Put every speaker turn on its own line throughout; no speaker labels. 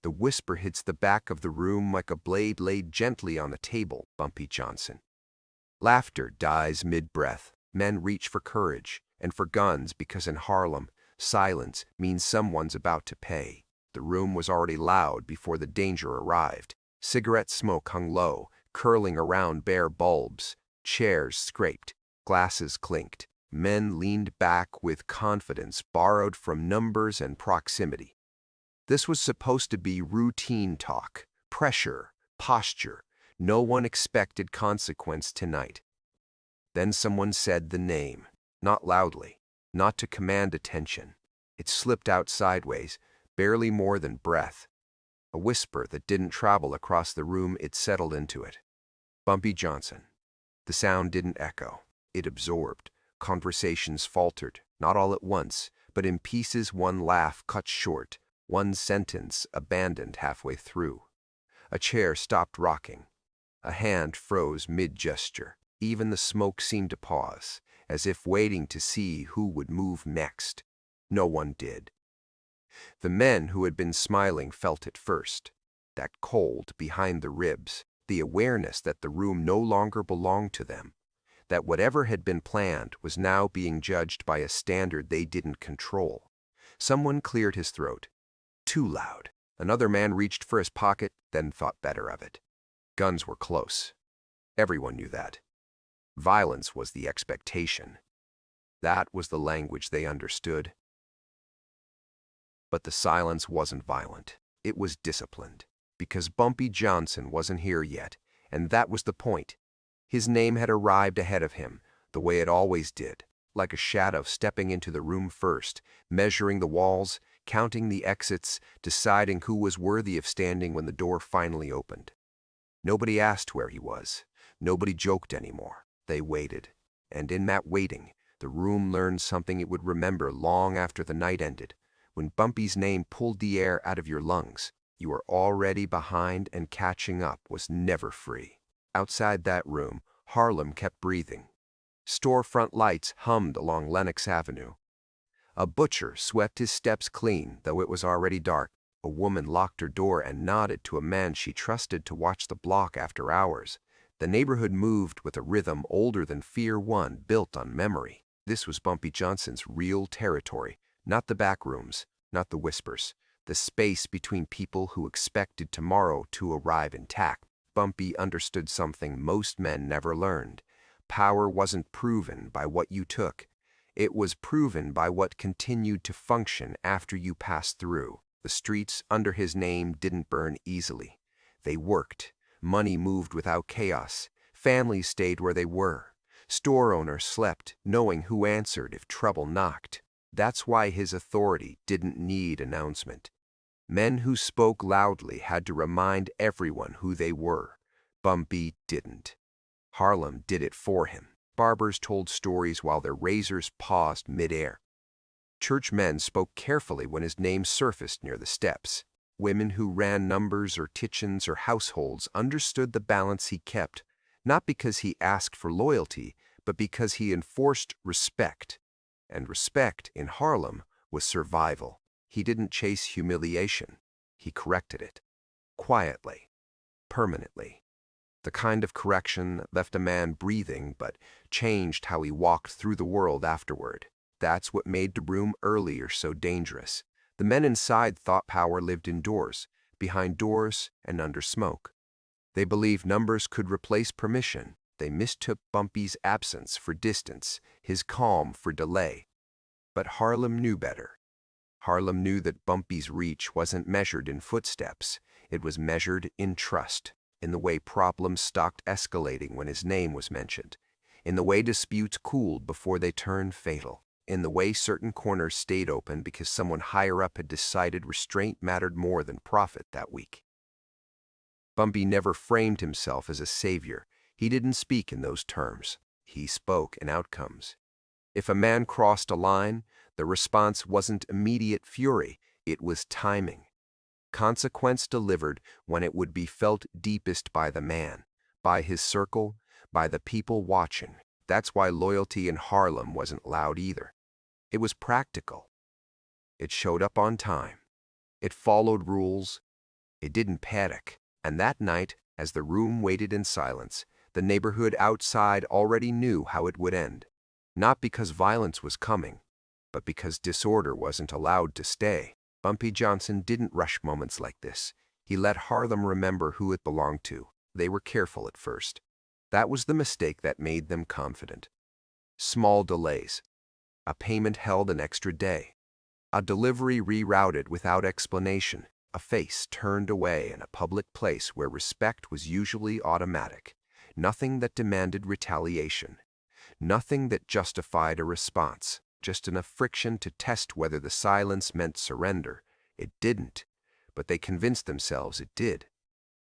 The whisper hits the back of the room like a blade laid gently on the table, Bumpy Johnson. Laughter dies mid-breath. Men reach for courage and for guns because in Harlem, silence means someone's about to pay. The room was already loud before the danger arrived. Cigarette smoke hung low, curling around bare bulbs. Chairs scraped, glasses clinked. Men leaned back with confidence borrowed from numbers and proximity. This was supposed to be routine talk, pressure, posture. No one expected consequence tonight. Then someone said the name, not loudly, not to command attention. It slipped out sideways, barely more than breath. A whisper that didn't travel across the room, it settled into it. Bumpy Johnson. The sound didn't echo. It absorbed. Conversations faltered, not all at once, but in pieces. One laugh cut short, one sentence abandoned halfway through. A chair stopped rocking. A hand froze mid-gesture. Even the smoke seemed to pause, as if waiting to see who would move next. No one did. The men who had been smiling felt it first. That cold behind the ribs, the awareness that the room no longer belonged to them, that whatever had been planned was now being judged by a standard they didn't control. Someone cleared his throat. Too loud. Another man reached for his pocket, then thought better of it. Guns were close. Everyone knew that. Violence was the expectation. That was the language they understood. But the silence wasn't violent. It was disciplined. Because Bumpy Johnson wasn't here yet, and that was the point. His name had arrived ahead of him, the way it always did, like a shadow stepping into the room first, measuring the walls, counting the exits, deciding who was worthy of standing when the door finally opened. Nobody asked where he was. Nobody joked anymore. They waited. And in that waiting, the room learned something it would remember long after the night ended. When Bumpy's name pulled the air out of your lungs, you were already behind, and catching up was never free. Outside that room, Harlem kept breathing. Storefront lights hummed along Lenox Avenue. A butcher swept his steps clean, though it was already dark. A woman locked her door and nodded to a man she trusted to watch the block after hours. The neighborhood moved with a rhythm older than Fear One, built on memory. This was Bumpy Johnson's real territory, not the backrooms, not the whispers, the space between people who expected tomorrow to arrive intact. Bumpy understood something most men never learned. Power wasn't proven by what you took. It was proven by what continued to function after you passed through. The streets under his name didn't burn easily. They worked. Money moved without chaos. Families stayed where they were. Store owners slept, knowing who answered if trouble knocked. That's why his authority didn't need announcement. Men who spoke loudly had to remind everyone who they were. Bumpy didn't. Harlem did it for him. Barbers told stories while their razors paused midair. Churchmen spoke carefully when his name surfaced near the steps. Women who ran numbers or kitchens or households understood the balance he kept, not because he asked for loyalty, but because he enforced respect. And respect in Harlem was survival. He didn't chase humiliation. He corrected it. Quietly. Permanently. The kind of correction that left a man breathing but changed how he walked through the world afterward. That's what made the room earlier so dangerous. The men inside thought power lived indoors, behind doors and under smoke. They believed numbers could replace permission. They mistook Bumpy's absence for distance, his calm for delay. But Harlem knew better. Harlem knew that Bumpy's reach wasn't measured in footsteps. It was measured in trust, in the way problems stopped escalating when his name was mentioned, in the way disputes cooled before they turned fatal, in the way certain corners stayed open because someone higher up had decided restraint mattered more than profit that week. Bumpy never framed himself as a savior. He didn't speak in those terms. He spoke in outcomes. If a man crossed a line, the response wasn't immediate fury, it was timing. Consequence delivered when it would be felt deepest by the man, by his circle, by the people watching. That's why loyalty in Harlem wasn't loud either. It was practical. It showed up on time. It followed rules. It didn't panic. And that night, as the room waited in silence, the neighborhood outside already knew how it would end. Not because violence was coming, but because disorder wasn't allowed to stay. Bumpy Johnson didn't rush moments like this. He let Harlem remember who it belonged to. They were careful at first. That was the mistake that made them confident. Small delays. A payment held an extra day. A delivery rerouted without explanation. A face turned away in a public place where respect was usually automatic. Nothing that demanded retaliation. Nothing that justified a response. Just enough friction to test whether the silence meant surrender. It didn't, but they convinced themselves it did.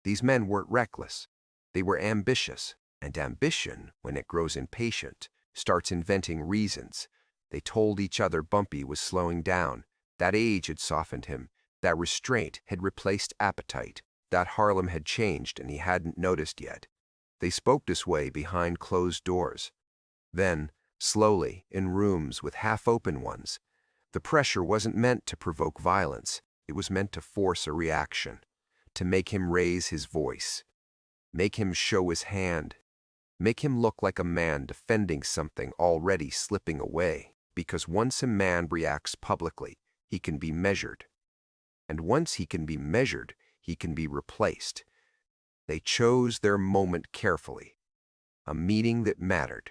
These men weren't reckless. They were ambitious, and ambition, when it grows impatient, starts inventing reasons. They told each other Bumpy was slowing down. That age had softened him. That restraint had replaced appetite. That Harlem had changed and he hadn't noticed yet. They spoke this way behind closed doors. Then, slowly, in rooms with half-open ones, the pressure wasn't meant to provoke violence. It was meant to force a reaction, to make him raise his voice, make him show his hand, make him look like a man defending something already slipping away. Because once a man reacts publicly, he can be measured. And once he can be measured, he can be replaced. They chose their moment carefully. A meeting that mattered.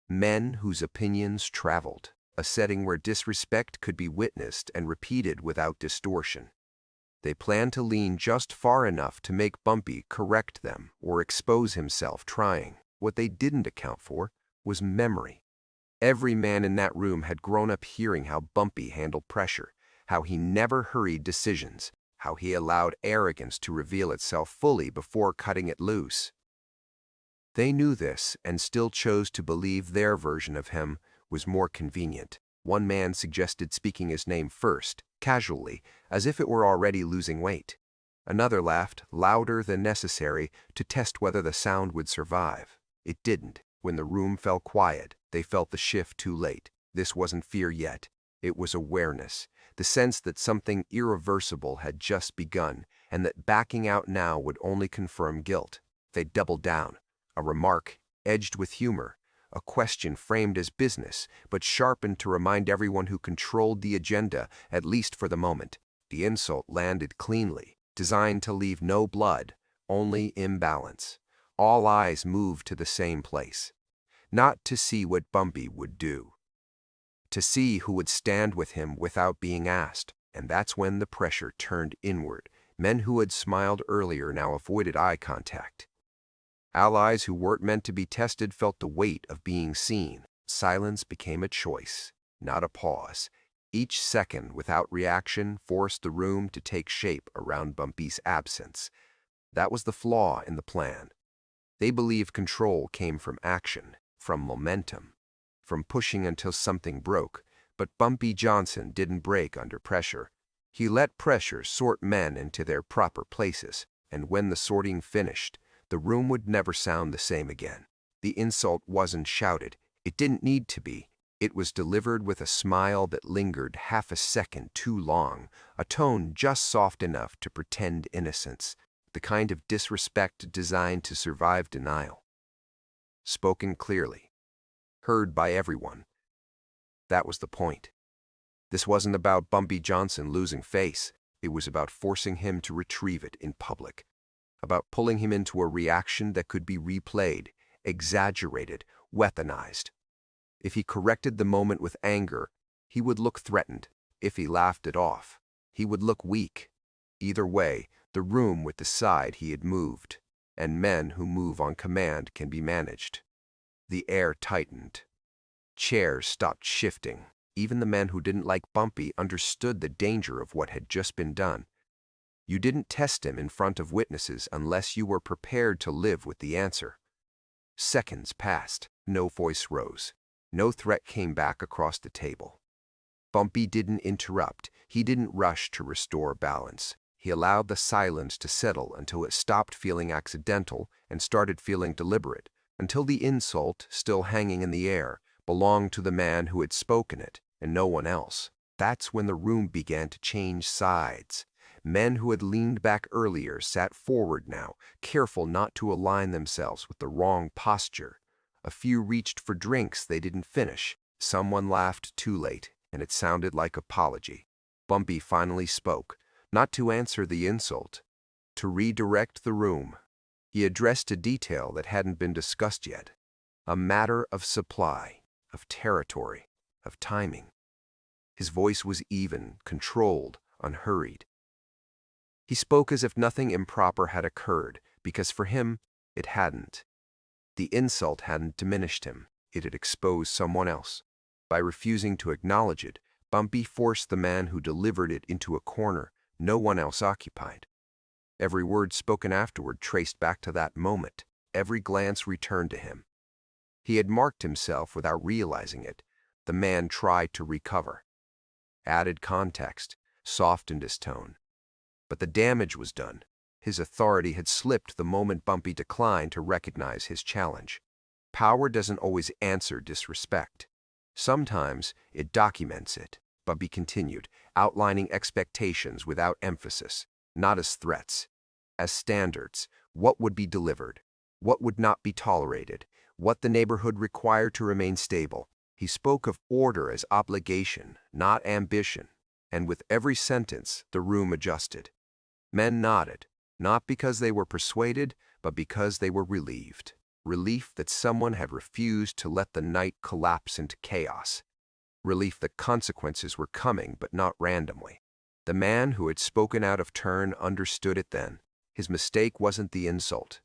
Men whose opinions traveled. A setting where disrespect could be witnessed and repeated without distortion. They planned to lean just far enough to make Bumpy correct them or expose himself trying. What they didn't account for was memory. Every man in that room had grown up hearing how Bumpy handled pressure, how he never hurried decisions, how he allowed arrogance to reveal itself fully before cutting it loose. They knew this and still chose to believe their version of him was more convenient. One man suggested speaking his name first, casually, as if it were already losing weight. Another laughed, louder than necessary, to test whether the sound would survive. It didn't. When the room fell quiet, they felt the shift too late. This wasn't fear yet. It was awareness, the sense that something irreversible had just begun, and that backing out now would only confirm guilt. They doubled down. A remark, edged with humor, a question framed as business, but sharpened to remind everyone who controlled the agenda, at least for the moment. The insult landed cleanly, designed to leave no blood, only imbalance. All eyes moved to the same place. Not to see what Bumpy would do. To see who would stand with him without being asked. And that's when the pressure turned inward. Men who had smiled earlier now avoided eye contact. Allies who weren't meant to be tested felt the weight of being seen. Silence became a choice, not a pause. Each second without reaction forced the room to take shape around Bumpy's absence. That was the flaw in the plan. They believed control came from action, from momentum, from pushing until something broke. But Bumpy Johnson didn't break under pressure. He let pressure sort men into their proper places, and when the sorting finished, the room would never sound the same again. The insult wasn't shouted. It didn't need to be. It was delivered with a smile that lingered half a second too long, a tone just soft enough to pretend innocence, the kind of disrespect designed to survive denial. Spoken clearly, heard by everyone. That was the point. This wasn't about Bumpy Johnson losing face. It was about forcing him to retrieve it in public. About pulling him into a reaction that could be replayed, exaggerated, weaponized. If he corrected the moment with anger, he would look threatened. If he laughed it off, he would look weak. Either way, the room would decide he had moved, and men who move on command can be managed. The air tightened. Chairs stopped shifting. Even the men who didn't like Bumpy understood the danger of what had just been done. You didn't test him in front of witnesses unless you were prepared to live with the answer. Seconds passed. No voice rose. No threat came back across the table. Bumpy didn't interrupt. He didn't rush to restore balance. He allowed the silence to settle until it stopped feeling accidental and started feeling deliberate, until the insult, still hanging in the air, belonged to the man who had spoken it and no one else. That's when the room began to change sides. Men who had leaned back earlier sat forward now, careful not to align themselves with the wrong posture. A few reached for drinks they didn't finish. Someone laughed too late, and it sounded like apology. Bumpy finally spoke, not to answer the insult, to redirect the room. He addressed a detail that hadn't been discussed yet. A matter of supply, of territory, of timing. His voice was even, controlled, unhurried. He spoke as if nothing improper had occurred, because for him, it hadn't. The insult hadn't diminished him, it had exposed someone else. By refusing to acknowledge it, Bumpy forced the man who delivered it into a corner no one else occupied. Every word spoken afterward traced back to that moment. Every glance returned to him. He had marked himself without realizing it. The man tried to recover. Added context, softened his tone. But the damage was done. His authority had slipped the moment Bumpy declined to recognize his challenge. Power doesn't always answer disrespect. Sometimes it documents it, Bumpy continued, outlining expectations without emphasis, not as threats, as standards, what would be delivered, what would not be tolerated, what the neighborhood required to remain stable. He spoke of order as obligation, not ambition, and with every sentence the room adjusted. Men nodded, not because they were persuaded, but because they were relieved. Relief that someone had refused to let the night collapse into chaos. Relief that consequences were coming, but not randomly. The man who had spoken out of turn understood it then. His mistake wasn't the insult.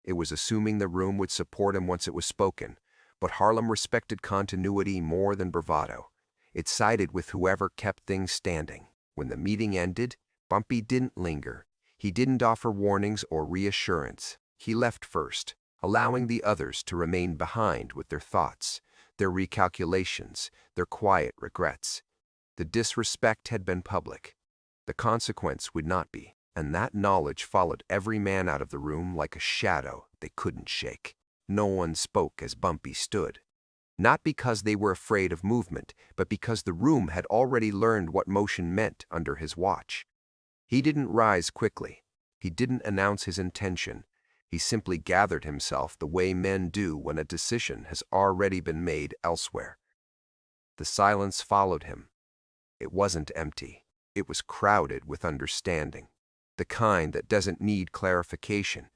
It was assuming the room would support him once it was spoken. But Harlem respected continuity more than bravado. It sided with whoever kept things standing. When the meeting ended, Bumpy didn't linger. He didn't offer warnings or reassurance. He left first, allowing the others to remain behind with their thoughts, their recalculations, their quiet regrets. The disrespect had been public. The consequence would not be, and that knowledge followed every man out of the room like a shadow they couldn't shake. No one spoke as Bumpy stood. Not because they were afraid of movement, but because the room had already learned what motion meant under his watch. He didn't rise quickly. He didn't announce his intention. He simply gathered himself the way men do when a decision has already been made elsewhere. The silence followed him. It wasn't empty. It was crowded with understanding. The kind that doesn't need clarification.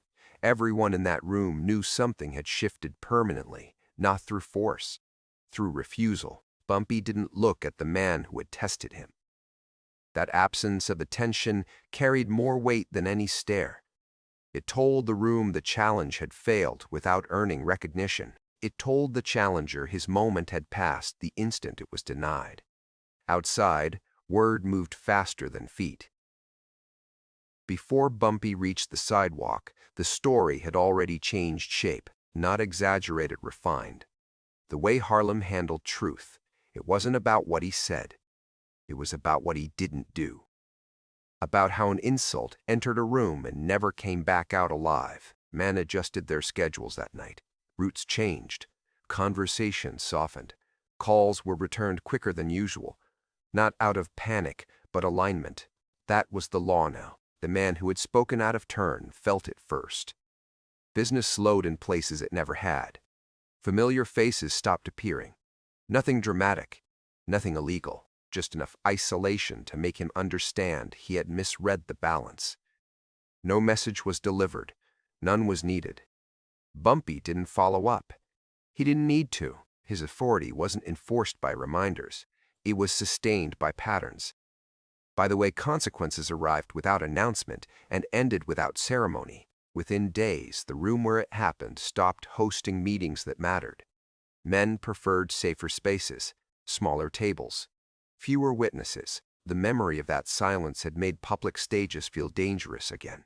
Everyone in that room knew something had shifted permanently, not through force, through refusal. Bumpy didn't look at the man who had tested him. That absence of attention carried more weight than any stare. It told the room the challenge had failed without earning recognition. It told the challenger his moment had passed the instant it was denied. Outside, word moved faster than feet. Before Bumpy reached the sidewalk, the story had already changed shape, not exaggerated, refined. The way Harlem handled truth, it wasn't about what he said. It was about what he didn't do. About how an insult entered a room and never came back out alive. Men adjusted their schedules that night. Routes changed. Conversations softened. Calls were returned quicker than usual. Not out of panic, but alignment. That was the law now. The man who had spoken out of turn felt it first. Business slowed in places it never had. Familiar faces stopped appearing. Nothing dramatic, nothing illegal. Just enough isolation to make him understand he had misread the balance. No message was delivered. None was needed. Bumpy didn't follow up. He didn't need to. His authority wasn't enforced by reminders. It was sustained by patterns. By the way consequences arrived without announcement and ended without ceremony. Within days, the room where it happened stopped hosting meetings that mattered. Men preferred safer spaces, smaller tables, fewer witnesses. The memory of that silence had made public stages feel dangerous again.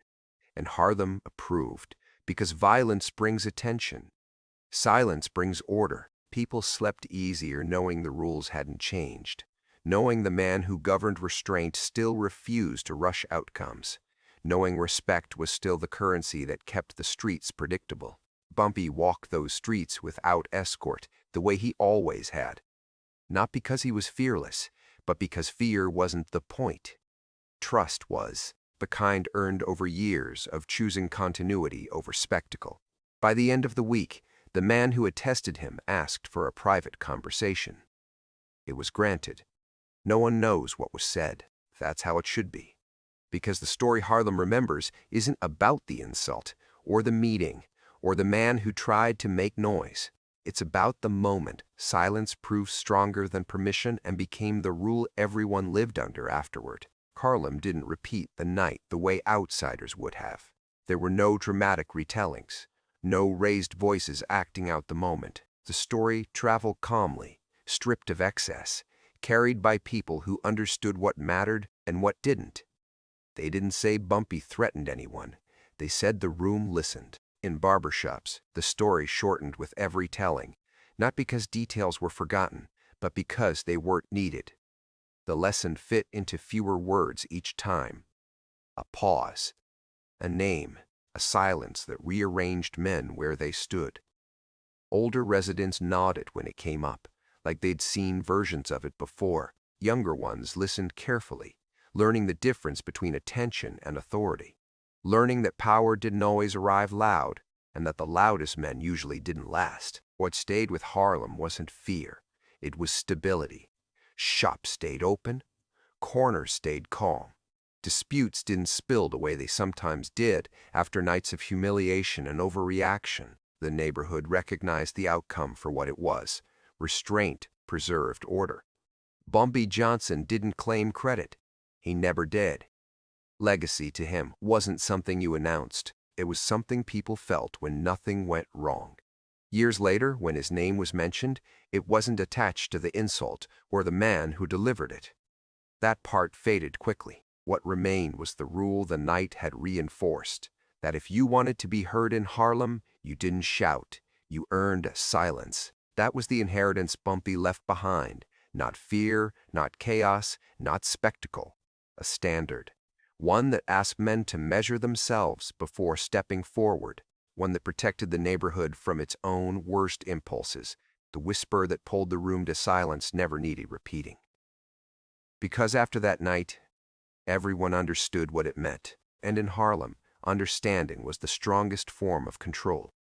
And Harlem approved, because violence brings attention. Silence brings order. People slept easier knowing the rules hadn't changed, knowing the man who governed restraint still refused to rush outcomes, knowing respect was still the currency that kept the streets predictable. Bumpy walked those streets without escort, the way he always had. Not because he was fearless, but because fear wasn't the point. Trust was. the kind earned over years of choosing continuity over spectacle. By the end of the week, the man who had tested him asked for a private conversation. It was granted. No one knows what was said. That's how it should be. Because the story Harlem remembers isn't about the insult, or the meeting, or the man who tried to make noise. It's about the moment silence proved stronger than permission and became the rule everyone lived under afterward. Harlem didn't repeat the night the way outsiders would have. There were no dramatic retellings, no raised voices acting out the moment. The story traveled calmly, stripped of excess, carried by people who understood what mattered and what didn't. They didn't say Bumpy threatened anyone. They said the room listened. In barbershops, the story shortened with every telling, not because details were forgotten, but because they weren't needed. The lesson fit into fewer words each time. A pause, a name, a silence that rearranged men where they stood. Older residents nodded when it came up, like they'd seen versions of it before. Younger ones listened carefully, learning the difference between attention and authority, learning that power didn't always arrive loud, and that the loudest men usually didn't last. What stayed with Harlem wasn't fear, it was stability. Shops stayed open, corners stayed calm. Disputes didn't spill the way they sometimes did after nights of humiliation and overreaction. The neighborhood recognized the outcome for what it was. Restraint preserved order. Bumpy Johnson didn't claim credit. He never did. Legacy to him wasn't something you announced. It was something people felt when nothing went wrong. Years later, when his name was mentioned, it wasn't attached to the insult or the man who delivered it. That part faded quickly. What remained was the rule the night had reinforced, that if you wanted to be heard in Harlem, you didn't shout, you earned silence. That was the inheritance Bumpy left behind. Not fear, not chaos, not spectacle. A standard. One that asked men to measure themselves before stepping forward. One that protected the neighborhood from its own worst impulses. The whisper that pulled the room to silence never needed repeating. Because after that night, everyone understood what it meant. And in Harlem, understanding was the strongest form of control.